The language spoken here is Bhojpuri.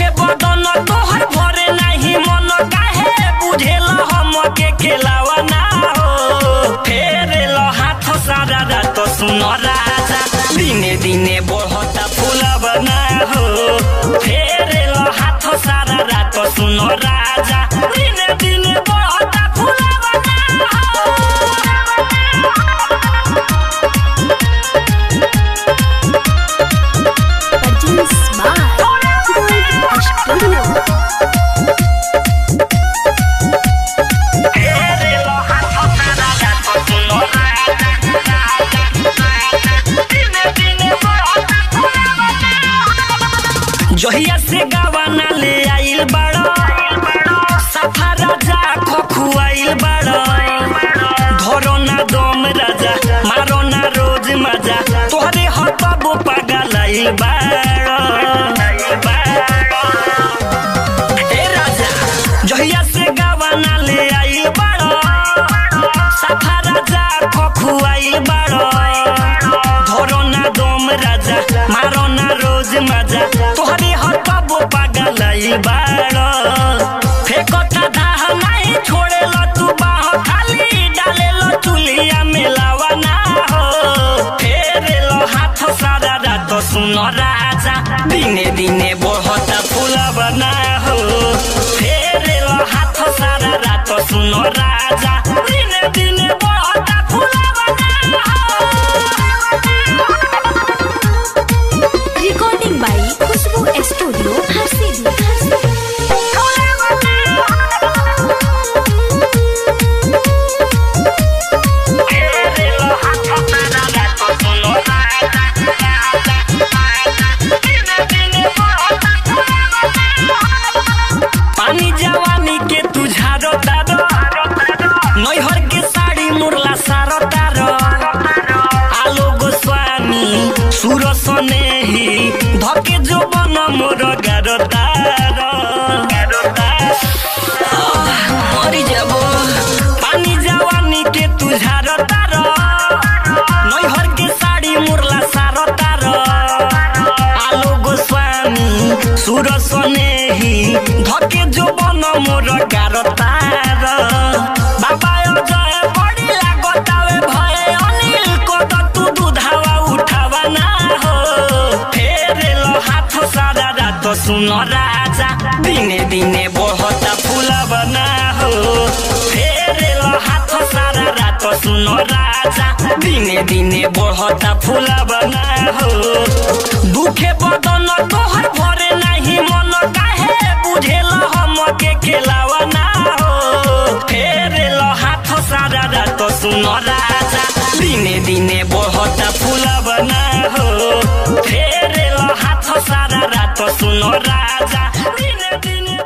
दुखे बदन तोहर भरे नहीं मन काहे बुझेल हम के खेलावा ना हो फेरेल हाथ सारा रात सुन राजा दिने दिने बढ़ता फूलवा ना हो फेरेल हाथ सारा रात सुन राजा दिने दिने बढ़ता फूलवा ना हो। जहिया से गवाना ले आइल बड़ो सफा राजा खोखुआइल बड़ो धरो ना दम राजा मारो ना रोज मजा तोहरे हतबो पागल आइल बड़ो ए राजा जहिया से गवाना ले आइल बड़ो सफा राजा खोखुआइल बड़ो धरो ना दम राजा मारो ना रोज मजा तोहरे हतबो पागल आइल बाड़ो फेकता दाह नहीं छोड़ेल तू बाह खाली डालेल चुलिया में लावा ना हो फेरेल हाथ सारा रात सुन राजा दिने दिने बढ़ता फूलवा ना हो फेरेल हाथ सारा रात सुन राजा दिने दिने बढ़ता फूलवा ना हो। Recording by Khushboo studio Harsiddhi. पानी जवानी के तू झारो तारो नैहर के साड़ी मुरला सारो तारो आलो गोस्वामी सुर सने ही धके जो बन मोर गारो तारो मरी जाबो पानी जवानी के तू झारो तारो नैहर के साड़ी मुरला सारो तारो आलो गोस्वामी सुर सने ही धके जो बन मोर गारो तारो बाबा जय बड़ी लागतावे भय अनिल को तू दुधावा उठावा ना हो फेरेल हाथ सारा रात सुन राजा दिने दिने बढ़ता फूलवा ना हो फेरेल हाथ सारा रात सुन राजा दिने दिने बढ़ता फूलवा ना हो दुखे बदन तोहर भरे नहीं मन काहे बुझेल हम के खेलावा ना हो फेरेल हाथ सारा रात सुन राजा दिने दिने बढ़ता फूलवा ना हो फेरेल हाथ सारा रात सुन राजा दिने दिने